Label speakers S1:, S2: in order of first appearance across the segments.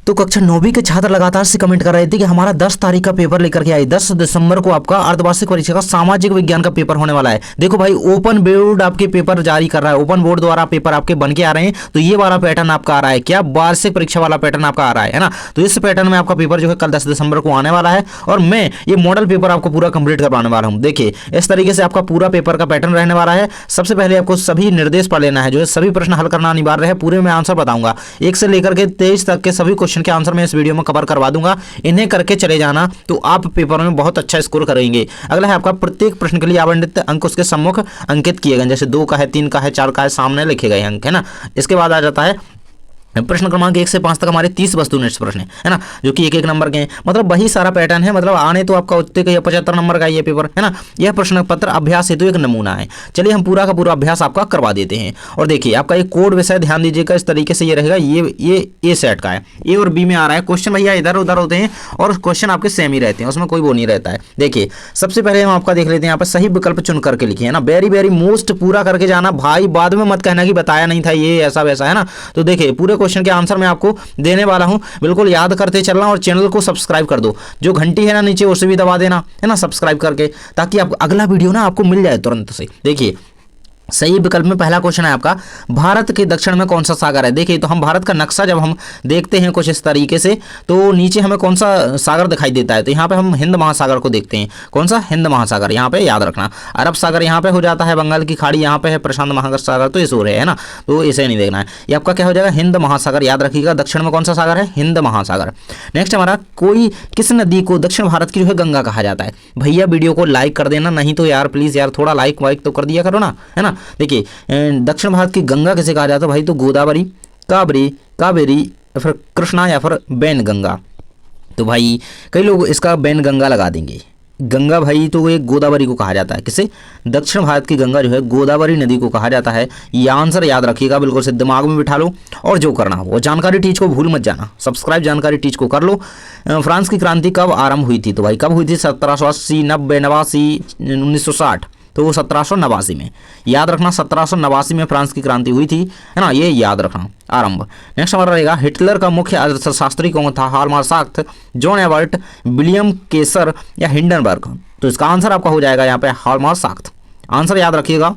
S1: तो कक्षा 9वीं के छात्र लगातार से कमेंट कर रहे थे कि हमारा 10 तारीख का पेपर लेकर के आए। 10 दिसंबर को आपका अर्धवार्षिक परीक्षा का सामाजिक विज्ञान का पेपर होने वाला है। देखो भाई, ओपन बोर्ड आपके पेपर जारी कर रहा है, ओपन बोर्ड द्वारा पेपर आपके बन के आ रहे हैं। तो ये वाला पैटर्न आपका आ रहा है, क्या वार्षिक परीक्षा वाला पैटर्न आपका आ रहा है ना। तो इस पैटर्न में आपका पेपर जो है कल 10 दिसंबर को आने वाला है और मैं ये मॉडल पेपर आपको पूरा कंप्लीट करवाने वाला हूँ। देखिए इस तरीके से आपका पूरा पेपर का पैटर्न रहने वाला है। सबसे पहले आपको सभी निर्देश पढ़ लेना है, जो है सभी प्रश्न हल करना अनिवार्य है। पूरे में आंसर बताऊंगा, 1 से लेकर के 23 तक के सभी क्वेश्चन के आंसर मैं इस वीडियो में कवर करवा दूंगा। इन्हें करके चले जाना तो आप पेपर में बहुत अच्छा स्कोर करेंगे। अगला है आपका प्रत्येक प्रश्न के लिए आवंटित अंक उसके सम्मुख अंकित किए गए, जैसे 2 का है, 3 का है, 4 का है, सामने लिखे गए अंक है ना। इसके बाद आ जाता है प्रश्न क्रमांक 1 से 5 तक हमारे 30 वस्तुनिष्ठ प्रश्न है ना, जो कि 1-1 नंबर के हैं। मतलब वही सारा पैटर्न है, मतलब आने तो आपका उतने का 75 नंबर का ये पेपर है ना। यह प्रश्न पत्र अभ्यास हेतु एक नमूना है। चलिए हम पूरा का पूरा अभ्यास आपका करवा देते हैं। और देखिए आपका एक कोड विषय ध्यान दीजिएगा, इस तरीके से ये रहेगा। ये ए सेट का है, ए और बी में आ रहा है। क्वेश्चन भैया इधर उधर होते हैं और क्वेश्चन आपके सेम ही रहते हैं, उसमें कोई वो नहीं रहता है। देखिए सबसे पहले हम आपका देख लेते हैं, यहाँ पर सही विकल्प चुन करके लिखिए है ना। वेरी वेरी मोस्ट पूरा करके जाना भाई, बाद में मत कहना कि बताया नहीं था ये ऐसा वैसा है ना। तो देखिए पूरे क्वेश्चन के आंसर मैं आपको देने वाला हूं, बिल्कुल याद करते चलना और चैनल को सब्सक्राइब कर दो। जो घंटी है ना नीचे उसे भी दबा देना है ना, सब्सक्राइब करके, ताकि आप अगला वीडियो ना आपको मिल जाए तुरंत से। देखिए सही विकल्प में पहला क्वेश्चन है आपका, भारत के दक्षिण में कौन सा सागर है। देखिए तो हम भारत का नक्शा जब हम देखते हैं कुछ इस तरीके से, तो नीचे हमें कौन सा सागर दिखाई देता है। तो यहाँ पे हम हिंद महासागर को देखते हैं। कौन सा? हिंद महासागर। यहाँ पे याद रखना, अरब सागर यहाँ पे हो जाता है, बंगाल की खाड़ी यहाँ पे है, प्रशांत महासागर तो इस ओर है ना, तो इसे नहीं देखना है। ये आपका क्या हो जाएगा? हिंद महासागर। याद रखिएगा दक्षिण में कौन सा सागर है? हिंद महासागर। नेक्स्ट हमारा, कोई किस नदी को दक्षिण भारत की जो है गंगा कहा जाता है। भैया वीडियो को लाइक कर देना, नहीं तो यार प्लीज यार थोड़ा लाइक वाइक तो कर दिया करो ना, है ना। देखिए दक्षिण भारत की गंगा किसे कहा जाता है भाई? तो गोदावरी, कावेरी या फिर कृष्णा या फिर बैन गंगा। तो भाई कई लोग इसका बैन गंगा लगा देंगे। गंगा भाई तो ये गोदावरी को कहा जाता है। किसे? दक्षिण भारत की गंगा जो है गोदावरी नदी को कहा जाता है। ये आंसर याद रखिएगा, बिल्कुल से दिमाग में बिठा लो और जो करना हो। जानकारी टीच को भूल मत जाना, सब्सक्राइब जानकारी टीच को कर लो। फ्रांस की क्रांति कब आरंभ हुई थी? तो भाई कब हुई थी? 1780, 90, 89, 1960। तो वो 1789 में। याद रखना 1789 में फ्रांस की क्रांति हुई थी, है ना, ये याद रखना आरंभ। नेक्स्ट हमारा रहेगा, हिटलर का मुख्य अर्थशास्त्री कौन था? हार्ल मार्क्स, जॉन एबर्ट, विलियम केसर या हिंडनबर्ग। तो इसका आंसर आपका हो जाएगा यहाँ पे हार्ल मार्क्स। आंसर याद रखिएगा,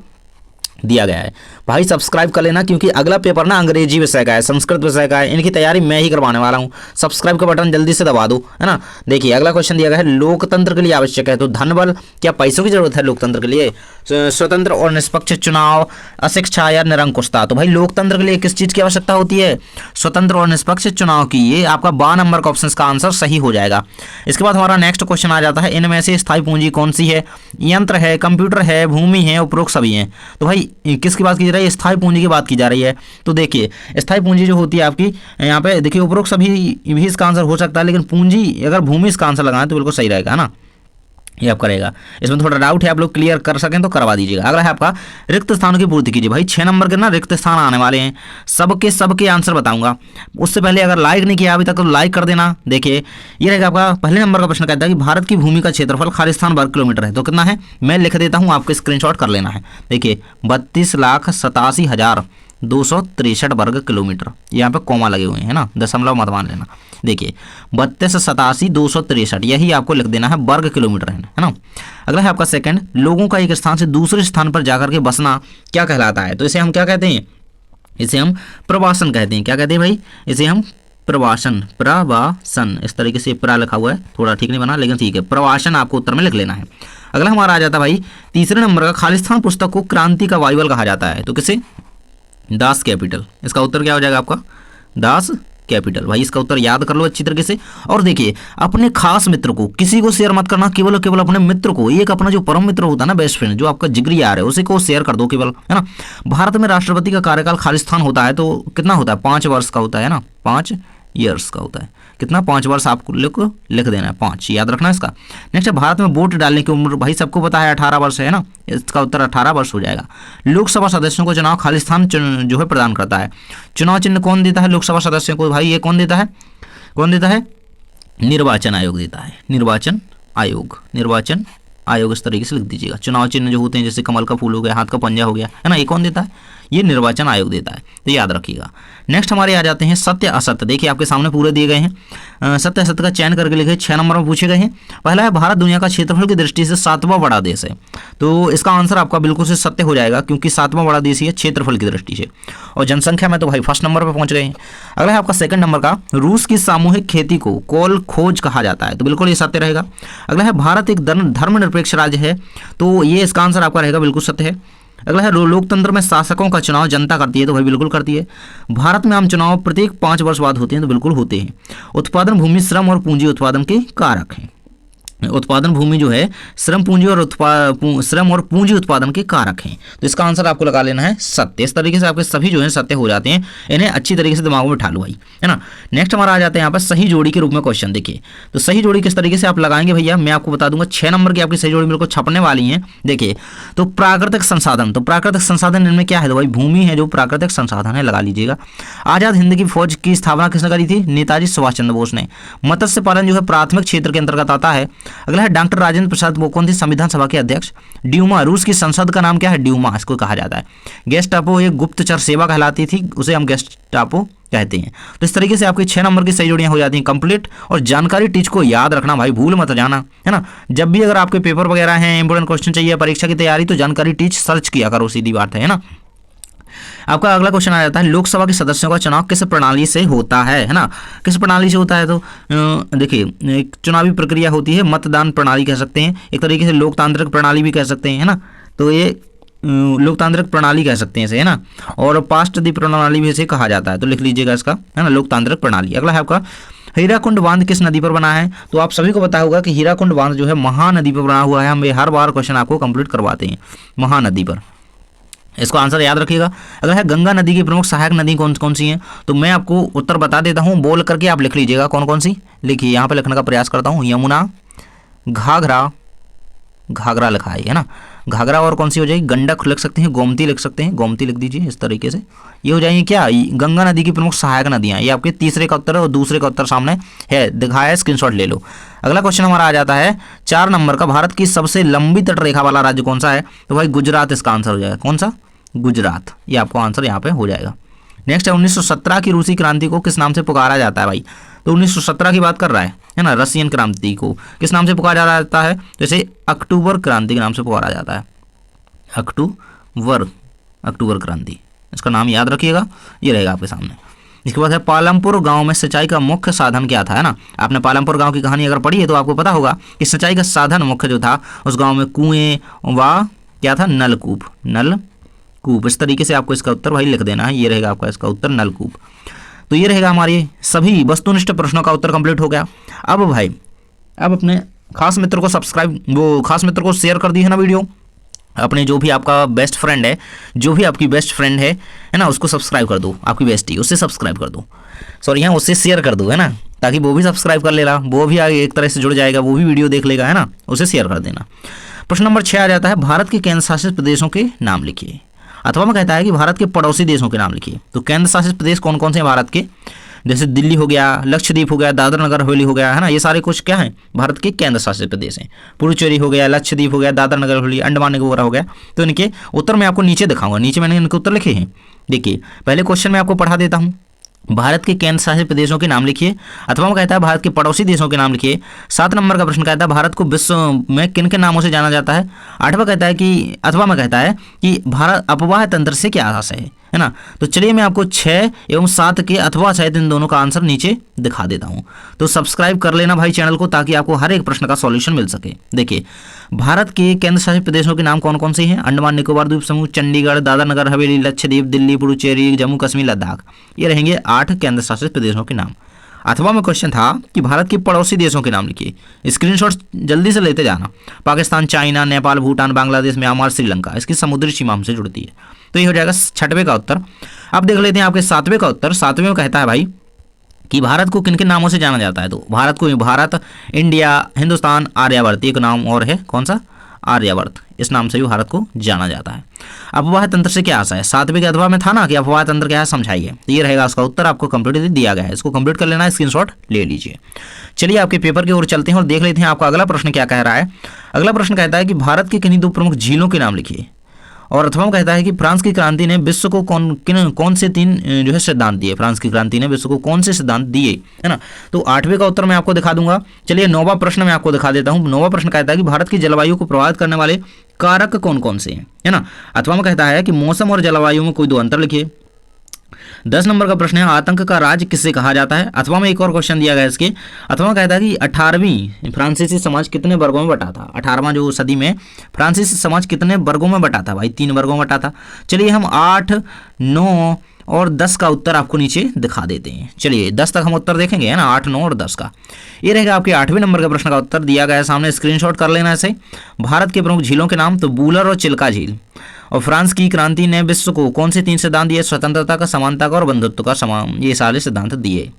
S1: दिया गया है। भाई सब्सक्राइब कर लेना, क्योंकि अगला पेपर ना अंग्रेजी विषय का है, संस्कृत विषय का है, इनकी तैयारी मैं ही करवाने वाला हूँ। सब्सक्राइब का बटन जल्दी से दबा दो, है ना। देखिए अगला क्वेश्चन दिया गया है, लोकतंत्र के लिए आवश्यक है। तो धन बल, क्या पैसों की जरूरत है लोकतंत्र के लिए? स्वतंत्र और निष्पक्ष चुनाव, अशिक्षा या निरंकुशता। तो भाई लोकतंत्र के लिए किस चीज की आवश्यकता होती है? स्वतंत्र और निष्पक्ष चुनाव की। ये आपका 12 नंबर का ऑप्शन का आंसर सही हो जाएगा। इसके बाद हमारा नेक्स्ट क्वेश्चन आ जाता है, इनमें से स्थायी पूंजी कौन सी है? यंत्र है, कंप्यूटर है, भूमि है, उपरोक्त सभी है। तो भाई किसकी बात की जा रही है? स्थायी पूंजी की बात की जा रही है। तो देखिए स्थायी पूंजी जो होती है आपकी, यहाँ पे देखिए उपरोक्त सभी भी इसका आंसर हो सकता है, लेकिन पूंजी अगर भूमि इसका आंसर लगाएं तो बिल्कुल सही रहेगा ना, ये आप करेगा। इसमें थोड़ा डाउट है, आप लोग क्लियर कर सकें तो करवा दीजिएगा। अगला है आपका, रिक्त स्थानों की पूर्ति कीजिए। भाई 6 नंबर के ना रिक्त स्थान आने वाले हैं, सबके आंसर बताऊंगा। उससे पहले अगर लाइक नहीं किया अभी तक तो लाइक कर देना। देखिए ये रहेगा आपका पहले नंबर का प्रश्न, कहता है कि भारत की भूमि का क्षेत्रफल खालिस्तान वर्ग किलोमीटर है। तो कितना है? मैं लिख देता हूँ, आपको स्क्रीनशॉट कर लेना है। देखिए 32,87,263 वर्ग किलोमीटर। यहाँ पे कॉमा लगे हुए हैं ना, दशमलव मत मान लेना। देखिए 32,87,263 यही आपको लिख देना है, वर्ग किलोमीटर है ना। अगला है आपका सेकंड, लोगों का एक स्थान से दूसरे स्थान पर जाकर के बसना क्या कहलाता है? तो इसे हम क्या कहते हैं? इसे हम प्रवासन कहते हैं। क्या कहते हैं भाई? इसे हम प्रवासन, इस तरीके से प्रा लिखा हुआ है, थोड़ा ठीक नहीं बना लेकिन ठीक है, प्रवासन आपको उत्तर में लिख लेना है। अगला हमारा आ जाता है भाई तीसरे नंबर का, खालिस्तान पुस्तक को क्रांति का बाइबल कहा जाता है। तो किसे? Das Kapital. इसका उत्तर क्या हो जाएगा आपका? Das Kapital. भाई इसका उत्तर याद कर लो अच्छी तरीके से। और देखिए अपने खास मित्र को, किसी को शेयर मत करना, केवल अपने मित्र को, एक अपना जो परम मित्र होता है ना, बेस्ट फ्रेंड, जो आपका जिगरी यार है, उसी को शेयर कर दो केवल, है ना। भारत में राष्ट्रपति का कार्यकाल खालिस्तान होता है तो कितना होता है? 5 वर्ष का होता है ना, 5 ईयर्स का होता है। कितना? 5 वर्ष आपको लिख देना है, 5 याद रखना इसका। नेक्स्ट है, भारत में वोट डालने की उम्र भाई सबको पता है 18 वर्ष है ना, इसका उत्तर 18 वर्ष हो जाएगा। लोकसभा सदस्यों को चुनाव खालिस्तान जो है प्रदान करता है। चुनाव चिन्ह कौन देता है लोकसभा सदस्यों को? भाई ये कौन देता है? निर्वाचन आयोग देता है। निर्वाचन आयोग इस तरीके से लिख दीजिएगा। चुनाव चिन्ह जो होते हैं जैसे कमल का फूल हो गया, हाथ का पंजा हो गया, है ना, ये कौन देता है? ये निर्वाचन आयोग देता है, तो याद रखिएगा। नेक्स्ट हमारे आ जाते हैं सत्य असत्य। देखिए आपके सामने पूरे दिए गए हैं, सत्य असत्य का चयन करके लिखे 6 नंबर में पूछे गए हैं। पहला है भारत दुनिया का क्षेत्रफल की दृष्टि से 7वां बड़ा देश है, तो इसका आंसर आपका बिल्कुल से सत्य हो जाएगा, क्योंकि 7वां बड़ा देश ही है क्षेत्रफल की दृष्टि से। और जनसंख्या में तो भाई फर्स्ट नंबर पर पहुंच गए हैं। अगला है आपका सेकंड नंबर का, रूस की सामूहिक खेती को कोल खोज कहा जाता है, तो बिल्कुल ये सत्य रहेगा। अगला है भारत एक धर्मनिरपेक्ष राज्य है, तो ये इसका आंसर आपका रहेगा बिल्कुल सत्य है। अगला है लोकतंत्र में शासकों का चुनाव जनता करती है, तो भाई बिल्कुल करती है। भारत में आम चुनाव प्रत्येक 5 वर्ष बाद होते हैं, तो बिल्कुल होते हैं। उत्पादन भूमि श्रम और पूंजी उत्पादन के कारक हैं। उत्पादन भूमि जो है श्रम पूंजी और श्रम और पूंजी उत्पादन के कारक हैं, तो इसका आंसर आपको लगा लेना है सत्य। इस तरीके से आपके सभी जो है सत्य हो जाते हैं, इन्हें अच्छी तरीके से दिमाग में बिठा लो भाई, है ना। नेक्स्ट हमारा आ जाते हैं यहाँ पर सही जोड़ी के रूप में क्वेश्चन। देखिए तो सही जोड़ी किस तरीके से आप लगाएंगे भैया, मैं आपको बता दूंगा। 6 नंबर की आपकी सही जोड़ी मेरे को छपने वाली है। देखिए तो प्राकृतिक संसाधन, तो प्राकृतिक संसाधन इनमें क्या है, तो भाई भूमि है जो प्राकृतिक संसाधन है, लगा लीजिएगा। आजाद हिंद की फौज की स्थापना किसने करी थी, नेताजी सुभाष चंद्र बोस ने। मत्स्य पालन जो है प्राथमिक क्षेत्र के अंतर्गत आता है। अगला है डॉक्टर राजेंद्र प्रसाद, वो कौन थे, संविधान सभा के अध्यक्ष। ड्यूमा, रूस की संसद का नाम क्या है, ड्यूमा इसको कहा जाता है। गेस्टापो एक गुप्तचर सेवा कहलाती थी, उसे हम गेस्टापो कहते हैं। तो इस तरीके से आपकी 6 नंबर की सही जोड़ियां हो जाती हैं कंप्लीट। और जानकारी टीच को याद रखना भाई, भूल मत जाना, है ना। जब भी अगर आपके पेपर वगैरह हैं, इंपोर्टेंट क्वेश्चन चाहिए परीक्षा की तैयारी, तो जानकारी टीच सर्च किया करो, सीधी बात है ना। आपका अगला क्वेश्चन आ जाता है लोकसभा के सदस्यों का चुनाव किस प्रणाली से होता है ना। किस प्रणाली से होता है, तो देखिए एक चुनावी प्रक्रिया होती है, मतदान प्रणाली कह सकते हैं, एक तरीके से लोकतांत्रिक प्रणाली भी कह सकते हैं, है ना। तो ये लोकतांत्रिक प्रणाली कह सकते हैं इसे, है ना। और पास्ट प्रणाली भी इसे कहा जाता है, तो लिख लीजिएगा इसका, है ना, लोकतांत्रिक प्रणाली। अगला है आपका हीराकुंड बांध किस नदी पर बना है, तो आप सभी को पता होगा कि हीराकुंड बांध जो है महानदी पर बना हुआ है। हम हर बार क्वेश्चन आपको कंप्लीट करवाते हैं महानदी पर, इसको आंसर याद रखिएगा। अगर है गंगा नदी की प्रमुख सहायक नदी कौन कौन सी हैं, तो मैं आपको उत्तर बता देता हूं, बोल करके आप लिख लीजिएगा कौन कौन सी। लिखिए यहाँ पे लिखने का प्रयास करता हूं, यमुना, घाघरा, घाघरा लिखा है ना, घाघरा। और कौन सी हो जाएगी, गंडक लिख सकते हैं, गोमती लिख सकते हैं, गोमती लिख दीजिए इस तरीके से। ये हो जाएंगे क्या, गंगा नदी की प्रमुख सहायक नदियां। ये आपके तीसरे का उत्तर है और दूसरे का उत्तर सामने है, दिखाया है, स्क्रीनशॉट ले लो। अगला क्वेश्चन हमारा आ जाता है 4 नंबर का, भारत की सबसे लंबी तटरेखा वाला राज्य कौन सा है, तो भाई गुजरात इसका आंसर हो जाएगा। कौन सा, गुजरात, ये आपको आंसर यहाँ पे हो जाएगा। नेक्स्ट है 1917 की रूसी क्रांति को किस नाम से पुकारा जाता है भाई, तो 1917 की बात कर रहा है ना। रशियन क्रांति को किस नाम से पुकारा जाता है, जैसे अक्टूबर क्रांति के नाम से पुकारा जाता है, अक्टूबर क्रांति, इसका नाम याद रखिएगा, ये रहेगा आपके सामने। इसके बाद है पालमपुर गांव में सिंचाई का मुख्य साधन क्या था, है ना। आपने पालमपुर गांव की कहानी अगर पढ़ी है तो आपको पता होगा कि सिंचाई का साधन मुख्य जो था उस गांव में कुएं व क्या था, नलकूप। इस तरीके से आपको इसका उत्तर भाई लिख देना है, ये रहेगा आपका इसका उत्तर नलकूप। तो ये रहेगा हमारे सभी वस्तुनिष्ठ प्रश्नों का उत्तर कंप्लीट हो गया। अब भाई अब अपने खास मित्र को खास मित्र को शेयर कर दी है ना वीडियो, अपने जो भी आपका बेस्ट फ्रेंड है, जो भी आपकी बेस्ट फ्रेंड है ना, उसको सब्सक्राइब कर दो, आपकी बेस्टी उससे सब्सक्राइब कर दो, सॉरी यहाँ उससे शेयर कर दो, है ना, ताकि वो भी सब्सक्राइब कर लेगा, वो भी आगे एक तरह से जुड़ जाएगा, वो भी वीडियो देख लेगा, है ना, उसे शेयर कर देना। प्रश्न नंबर 6 आ जाता है भारत के केंद्र शासित प्रदेशों के नाम लिखिए, अथवा मैं कहता है कि भारत के पड़ोसी देशों के नाम लिखिए। तो केंद्र शासित प्रदेश कौन कौन से हैं भारत के, जैसे दिल्ली हो गया, लक्षद्वीप हो गया, दादर नगर हवेली हो गया, है ना, ये सारे कुछ क्या है भारत के केंद्र शासित प्रदेश हैं। पुडुचेरी हो गया, लक्षद्वीप हो गया, दादर नगर हवेली, अंडमान निकोबार हो गया। तो इनके उत्तर मैं आपको नीचे दिखाऊंगा, नीचे मैंने इनके उत्तर लिखे हैं। देखिए पहले क्वेश्चन मैं आपको पढ़ा देता हूँ, भारत के केंद्र शासित प्रदेशों के नाम लिखिए, अथवा वो कहता है भारत के पड़ोसी देशों के नाम लिखिए। 7 नंबर का प्रश्न कहता है भारत को विश्व में किन के नामों से जाना जाता है। 8वां कहता है कि अथवा में कहता है कि भारत अपवाह तंत्र से क्या आशय है ना। तो चलिए मैं आपको 6 एवं 7 के अथवा शायद इन दोनों का आंसर नीचे दिखा देता हूं। तो सब्सक्राइब कर लेना भाई चैनल को, ताकि आपको हर एक प्रश्न का सॉल्यूशन मिल सके। देखिए भारत के केंद्र शासित प्रदेशों के नाम कौन कौन से हैं, अंडमान निकोबार द्वीप समूह, चंडीगढ़, दादर नगर हवेली, लक्षद्वीप, दिल्ली, पुडुचेरी, जम्मू कश्मीर, लद्दाख। ये रहेंगे 8 केंद्र शासित प्रदेशों के नाम। अथवा में क्वेश्चन था कि भारत के पड़ोसी देशों के नाम लिखिए, स्क्रीनशॉट जल्दी से लेते जाना। पाकिस्तान, चाइना, नेपाल, भूटान, बांग्लादेश, म्यांमार, श्रीलंका, इसकी समुद्री सीमा हमसे जुड़ती है। तो ये हो जाएगा 6वें का उत्तर। अब देख लेते हैं आपके 7वें का उत्तर। 7वें में कहता है भाई कि भारत को किन किन नामों से जाना जाता है। तो भारत, इंडिया, हिंदुस्तान, आर्यावर्त, एक नाम और है, कौन सा, आर्यावर्त, इस नाम से भी भारत को जाना जाता है। अपवाह तंत्र से क्या आशा है, 7वें के अथवा में था ना कि अपवाह तंत्र क्या है समझाइए। तो ये रहेगा उसका उत्तर, आपको कंप्लीट दिया गया है, इसको कंप्लीट कर लेना है, स्क्रीनशॉट ले लीजिए। चलिए आपके पेपर की ओर चलते हैं और देख लेते हैं आपका अगला प्रश्न क्या कह रहा है। अगला प्रश्न कहता है कि भारत के किन्हीं 2 प्रमुख झीलों के नाम लिखिए। और अथवा कहता है कि फ्रांस की क्रांति ने विश्व को कौन से 3 जो है सिद्धांत दिए, फ्रांस की क्रांति ने विश्व को कौन से सिद्धांत दिए, है ना। तो 8वें का उत्तर मैं आपको दिखा दूंगा। चलिए 9वां प्रश्न मैं आपको दिखा देता हूँ। 9वां प्रश्न कहता है कि भारत की जलवायु को प्रभावित करने वाले कारक कौन कौन से हैं, है ना। अथवा में कहता है कि मौसम और जलवायु में कोई 2 अंतर लिखिए। 10 नंबर का प्रश्न है आतंक का राज किसे कहा जाता है। अथवा में एक और क्वेश्चन दिया गया इसके। अथवा कहता है कि 18वीं फ्रांसीसी समाज कितने वर्गों में बटा था। 18वां जो सदी में फ्रांसीसी समाज कितने वर्गों में बटा था भाई, 3 वर्गों में बटा था। चलिए हम 8, 9 और 10 का उत्तर आपको नीचे दिखा देते हैं। चलिए 10 तक हम उत्तर देखेंगे, है ना, 8, 9 और 10 का। ये रहेगा आपके 8वें नंबर के प्रश्न का उत्तर दिया गया है सामने, स्क्रीनशॉट कर लेना इसे। भारत के प्रमुख झीलों के नाम, तो बूलर और चिल्का झील। और फ्रांस की क्रांति ने विश्व को कौन से 3 सिद्धांत दिए, स्वतंत्रता का, समानता का और बंधुत्व का, ये सारे सिद्धांत दिए।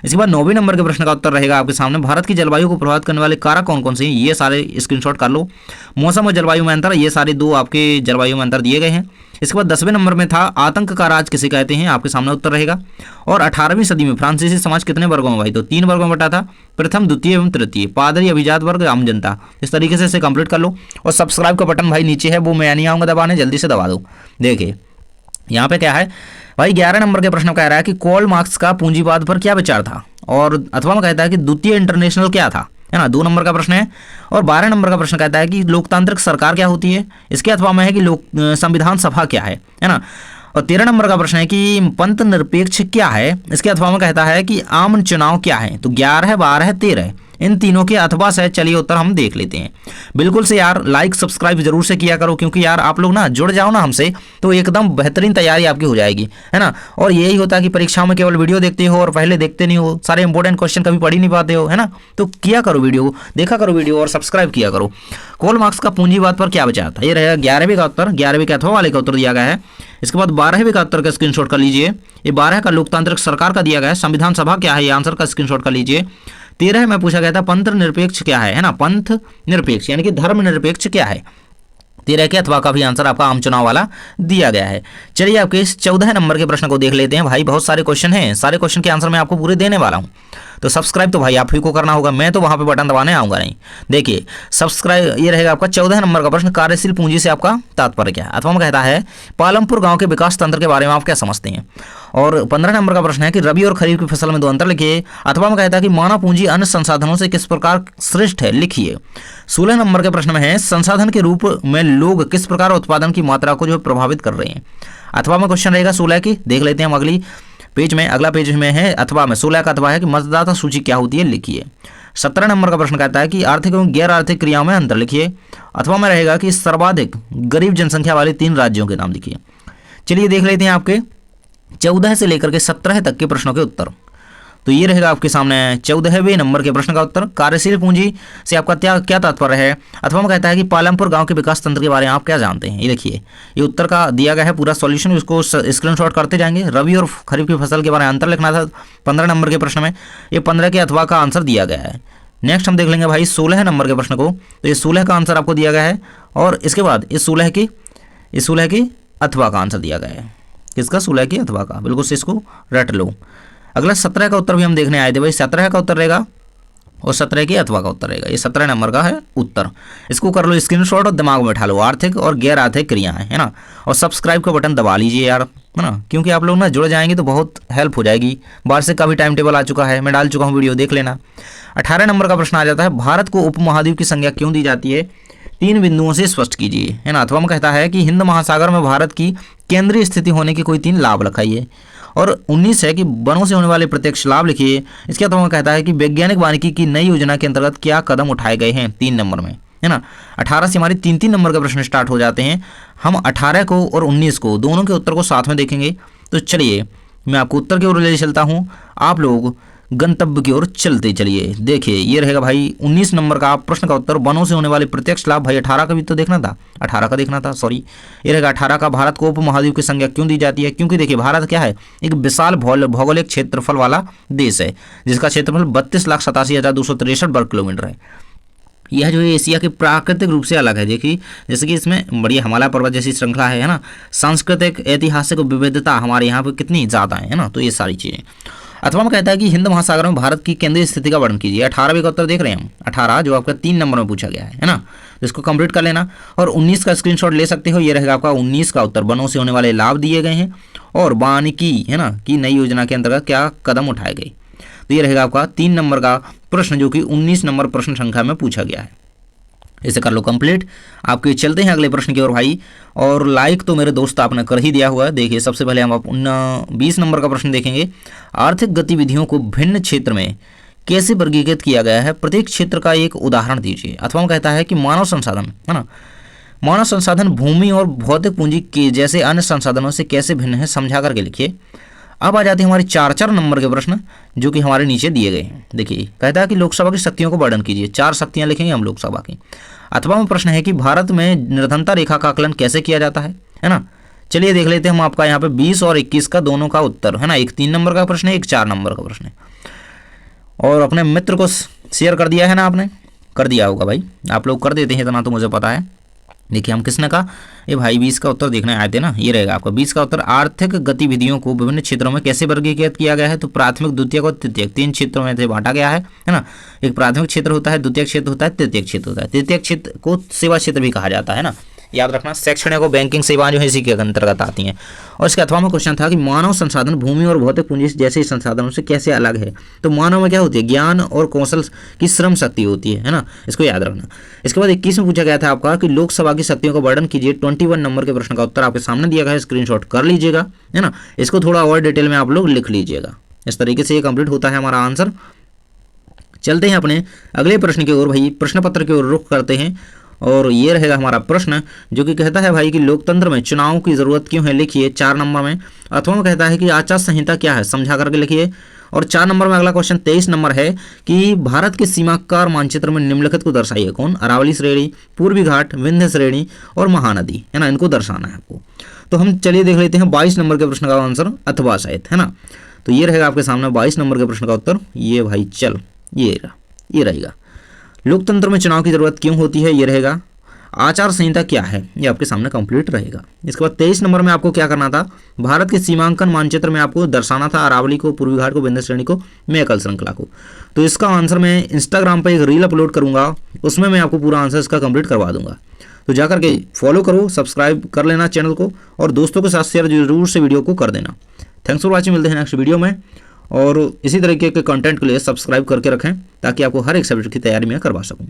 S1: इसके बाद 9वें नंबर के प्रश्न का उत्तर रहेगा आपके सामने, भारत की जलवायु को प्रभावित करने वाले कारक कौन कौन से हैं, ये सारे स्क्रीनशॉट कर लो। मौसम और जलवायु में अंतर, ये सारे 2 आपके जलवायु में अंतर दिए गए हैं। इसके बाद 10वें नंबर में था आतंक का राज किसे कहते हैं, आपके सामने उत्तर रहेगा। और 18वीं सदी में फ्रांसीसी समाज कितने वर्गों में भाई, तो 3 वर्गों में बटा था, प्रथम, द्वितीय एवं तृतीय, पादरी, अभिजात वर्ग, आम जनता। इस तरीके से इसे कंप्लीट कर लो। और सब्सक्राइब का बटन भाई नीचे है, वो मैं नहीं आऊँगा दबाने, जल्दी से दबा दो। देखिए यहाँ पे क्या है भाई, 11 नंबर के प्रश्न कह रहा है कि कार्ल मार्क्स का पूंजीवाद पर क्या विचार था। और अथवा में कहता है कि द्वितीय इंटरनेशनल क्या था, है ना, 2 नंबर का प्रश्न है। और 12 नंबर का प्रश्न कहता है कि लोकतांत्रिक सरकार क्या होती है, इसके अथवा में है कि संविधान सभा क्या है ना। और 13 नंबर का प्रश्न है कि पंथ निरपेक्ष क्या है, इसके अथवा में कहता है कि आम चुनाव क्या है। तो 11, 12, 13 इन तीनों के अथवा से चलिए उत्तर हम देख लेते हैं। बिल्कुल से यार लाइक सब्सक्राइब जरूर से किया करो, क्योंकि यार आप लोग ना जुड़ जाओ ना हमसे, तो एकदम बेहतरीन तैयारी आपकी हो जाएगी, है ना। और यही होता है कि परीक्षाओं में केवल वीडियो देखते हो और पहले देखते नहीं हो, सारे इंपॉर्टेंट क्वेश्चन कभी पढ़ ही नहीं पाते हो, है ना। तो किया करो वीडियो, देखा करो वीडियो और सब्सक्राइब किया करो। कार्ल मार्क्स का पूंजीवाद पर क्या विचार था, ये रहेगा 11वीं का उत्तर, 11वीं के अथवा वाले का उत्तर दिया गया है। इसके बाद 12वीं का उत्तर का स्क्रीनशॉट कर लीजिए। ये 12 का लोकतांत्रिक सरकार का दिया गया है, संविधान सभा क्या है, ये आंसर का स्क्रीनशॉट कर लीजिए। 13 में पूछा गया था पंथ निरपेक्ष क्या है ना, पंथ निरपेक्ष यानी कि धर्म निरपेक्ष क्या है। 13 के अथवा का भी आंसर आपका आम चुनाव वाला दिया गया है। चलिए आपके इस 14 नंबर के प्रश्न को देख लेते हैं भाई, बहुत सारे क्वेश्चन हैं, सारे क्वेश्चन के आंसर मैं आपको पूरे देने वाला हूँ। तो सब्सक्राइब तो भाई आप ही को करना होगा, मैं तो वहां पे बटन दबाने आऊंगा नहीं। देखिए सब्सक्राइब, ये रहेगा आपका 14 नंबर का प्रश्न, कार्यशील पूंजी से आपका तात्पर्य क्या है। अथवा में कहता है पालमपुर गांव के विकास तंत्र के बारे में आप क्या समझते हैं। और 15 नंबर का प्रश्न है कि रबी और खरीफ की फसल में 2 अंतर लिखिए। अथवा में कहता है कि मानव पूंजी अन्य संसाधनों से किस प्रकार श्रेष्ठ है, लिखिए। 16 नंबर के प्रश्न में है संसाधन के रूप में लोग किस प्रकार उत्पादन की मात्रा को जो प्रभावित कर रहे हैं। अथवा में क्वेश्चन रहेगा 16 की, देख लेते हैं हम अगली पेज में, अगला पेज में है अथवा में 16 का अथवा है कि मतदाता सूची क्या होती है, लिखिए। 17 नंबर का प्रश्न कहता है कि आर्थिक एवं गैर आर्थिक क्रियाओं में अंतर लिखिए। अथवा में रहेगा कि सर्वाधिक गरीब जनसंख्या वाले 3 राज्यों के नाम लिखिए। चलिए देख लेते हैं आपके 14 से लेकर के 17 तक के प्रश्नों के उत्तर। तो ये रहेगा आपके सामने 14वें नंबर के प्रश्न का उत्तर, कार्यशील पूंजी से आपका क्या तात्पर्य है। अथवा में कहता है कि पालमपुर गांव के विकास तंत्र के बारे में आप क्या जानते हैं। ये देखिए ये उत्तर का दिया गया है पूरा सॉल्यूशन, इसको स्क्रीनशॉट करते जाएंगे। रबी और खरीफ की फसल के बारे में अंतर लिखना था 15 नंबर के प्रश्न में, ये 15 के अथवा का आंसर दिया गया है। नेक्स्ट हम देख लेंगे भाई 16 नंबर के प्रश्न को, तो ये 16 का आंसर आपको दिया गया है। और इसके बाद इस 16 की अथवा का आंसर दिया गया है, किसका, 16 की अथवा का, बिल्कुल से इसको रट लो। अगला 17 का उत्तर भी हम देखने आए थे भाई, 17 का उत्तर रहेगा और 17 की अथवा का उत्तर रहेगा, ये 17 नंबर का है उत्तर। इसको कर लो स्क्रीनशॉट और दिमाग में बैठा लो, आर्थिक और गैर आर्थिक क्रियाएं, है ना। और सब्सक्राइब का बटन दबा लीजिए यार, है ना, क्योंकि आप लोग ना जुड़ जाएंगे तो बहुत हेल्प हो जाएगी। वार्षिक का भी टाइम टेबल आ चुका है, मैं डाल चुका हूँ वीडियो, देख लेना। 18 नंबर का प्रश्न आ जाता है भारत को उपमहाद्वीप की संज्ञा क्यों दी जाती है, 3 बिंदुओं से स्पष्ट कीजिए, है ना। अथवा में कहता है कि हिंद महासागर में भारत की केंद्रीय स्थिति होने के कोई 3 लाभ लिखाइए। और 19 है कि वनों से होने वाले प्रत्यक्ष लाभ लिखिए। इसके अथवा में कहता है कि वैज्ञानिक वानिकी की नई योजना के अंतर्गत क्या कदम उठाए गए हैं, 3 नंबर में, है ना। 18 से हमारे 3-3 नंबर के प्रश्न स्टार्ट हो जाते हैं। हम 18 को और 19 को दोनों के उत्तर को साथ में देखेंगे। तो चलिए मैं आपको उत्तर की ओर ले चलता हूँ, आप लोग गंतव्य की ओर चलते चलिए। देखिए ये रहेगा भाई 19 नंबर का प्रश्न का उत्तर, वनों से होने वाले प्रत्यक्ष लाभ। भाई 18 का भी तो देखना था, 18 का देखना था, सॉरी। ये रहेगा 18 का, भारत को उपमहाद्वीप की संज्ञा क्यों दी जाती है, क्योंकि देखिए भारत क्या है, एक विशाल भौगोलिक क्षेत्रफल वाला देश है, जिसका क्षेत्रफल 32,87,263 वर्ग किलोमीटर है। यह जो है एशिया के प्राकृतिक रूप से अलग है। देखिए जैसे कि इसमें बड़ी हिमालय पर्वत जैसी श्रृंखला है ना, सांस्कृतिक ऐतिहासिक विविधता हमारे यहाँ पर कितनी ज़्यादा है ना। तो ये सारी चीज़ें अथवा में कहता है कि हिंद महासागर में भारत की केंद्रीय स्थिति का वर्णन कीजिए। 18वें का उत्तर देख रहे हैं हम, 18 जो आपका 3 नंबर में पूछा गया है ना, तो इसको कंप्लीट कर लेना। और 19 का स्क्रीनशॉट ले सकते हो, ये रहेगा आपका 19 का उत्तर। वनों से होने वाले लाभ दिए गए हैं और वानिकी है ना की नई योजना के अंतर्गत क्या कदम उठाए गए, तो ये रहेगा आपका 3 नंबर का प्रश्न जो कि 19 नंबर प्रश्न संख्या में पूछा गया है। इसे कर लो कंप्लीट। आपके चलते हैं अगले प्रश्न की ओर भाई। और लाइक तो मेरे दोस्त आपने कर ही दिया हुआ है। देखिए सबसे पहले हम 20 नंबर का प्रश्न देखेंगे। आर्थिक गतिविधियों को भिन्न क्षेत्र में कैसे वर्गीकृत किया गया है, प्रत्येक क्षेत्र का एक उदाहरण दीजिए। अथवा कहता है कि मानव संसाधन है ना, मानव संसाधन भूमि और भौतिक पूंजी के जैसे अन्य संसाधनों से कैसे भिन्न है, समझा करके लिखिए। अब आ जाते हैं हमारे 4 नंबर के प्रश्न जो कि हमारे नीचे दिए गए हैं। देखिए कहता है कि लोकसभा की शक्तियों को वर्णन कीजिए। 4 शक्तियां लिखेंगे हम लोकसभा की। अथवा में प्रश्न है कि भारत में निर्धनता रेखा का आकलन कैसे किया जाता है ना। चलिए देख लेते हैं हम आपका यहाँ पे 20 और 21 का दोनों का उत्तर है ना। एक 3 नंबर का प्रश्न है, एक 4 नंबर का प्रश्न है। और अपने मित्र को शेयर कर दिया है ना, आपने कर दिया होगा भाई, आप लोग कर देते हैं इतना तो मुझे पता है। देखिए हम किसने कहा, ये भाई 20 का उत्तर देखने आए थे ना, ये रहेगा आपका 20 का उत्तर। आर्थिक गतिविधियों को विभिन्न क्षेत्रों में कैसे वर्गीकृत किया गया है, तो प्राथमिक, द्वितीयक और तृतीयक 3 क्षेत्रों में से बांटा गया है ना। एक प्राथमिक क्षेत्र होता है, द्वितीयक क्षेत्र होता है, तृतीयक क्षेत्र होता है। तृतीयक क्षेत्र को सेवा क्षेत्र भी कहा जाता है ना, याद रखना। शैक्षणिक और बैंकिंग सेवाएं जो है इसी के अंतर्गत आती हैं। और इसके अथवा में क्वेश्चन था कि मानव संसाधन भूमि और भौतिक पूंजी जैसे संसाधनों से कैसे अलग है, तो मानव में क्या होती है, ज्ञान और कौशल की श्रम शक्ति होती है ना, इसको याद रखना। इसके बाद 21 में पूछा गया था आपका कि लोकसभा की शक्तियों का वर्णन कीजिए। 21 नंबर के प्रश्न का उत्तर आपके सामने दिया गया है, स्क्रीनशॉट कर लीजिएगा है ना। इसको थोड़ा और डिटेल में आप लोग लिख लीजिएगा। इस तरीके से ये कंप्लीट होता है हमारा आंसर। चलते हैं अपने अगले प्रश्न की ओर भाई, प्रश्न पत्र की ओर रुख करते हैं। और ये रहेगा हमारा प्रश्न जो कि कहता है भाई कि लोकतंत्र में चुनाव की जरूरत क्यों है, लिखिए 4 नंबर में। अथवा में कहता है कि आचार संहिता क्या है, समझा करके लिखिए। और 4 नंबर में अगला क्वेश्चन 23 नंबर है कि भारत के सीमाकार मानचित्र में निम्नलिखित को दर्शाइए। कौन, अरावली श्रेणी, पूर्वी घाट, विंध्य श्रेणी और महानदी है ना, इनको दर्शाना है आपको। तो हम चलिए देख लेते हैं 22 नंबर के प्रश्न का आंसर, अथवा शायद है ना। तो ये रहेगा आपके सामने 22 नंबर के प्रश्न का उत्तर। ये भाई चल ये रहेगा लोकतंत्र में चुनाव की जरूरत क्यों होती है, ये रहेगा। आचार संहिता क्या है, ये आपके सामने कंप्लीट रहेगा। इसके बाद 23 नंबर में आपको क्या करना था, भारत के सीमांकन मानचित्र में आपको दर्शाना था अरावली को, पूर्वी घाट को, विंध्य श्रेणी को, मेकल श्रृंखला को। तो इसका आंसर मैं इंस्टाग्राम पर एक रील अपलोड करूंगा, उसमें मैं आपको पूरा आंसर इसका कंप्लीट करवा दूंगा। तो जाकर के फॉलो करो, सब्सक्राइब कर लेना चैनल को और दोस्तों के साथ शेयर जरूर से वीडियो को कर देना। थैंक्स फॉर वॉचिंग, मिलते हैं नेक्स्ट वीडियो में। और इसी तरीके के कंटेंट के लिए सब्सक्राइब करके रखें ताकि आपको हर एक सब्जेक्ट की तैयारी मैं करवा सकूं।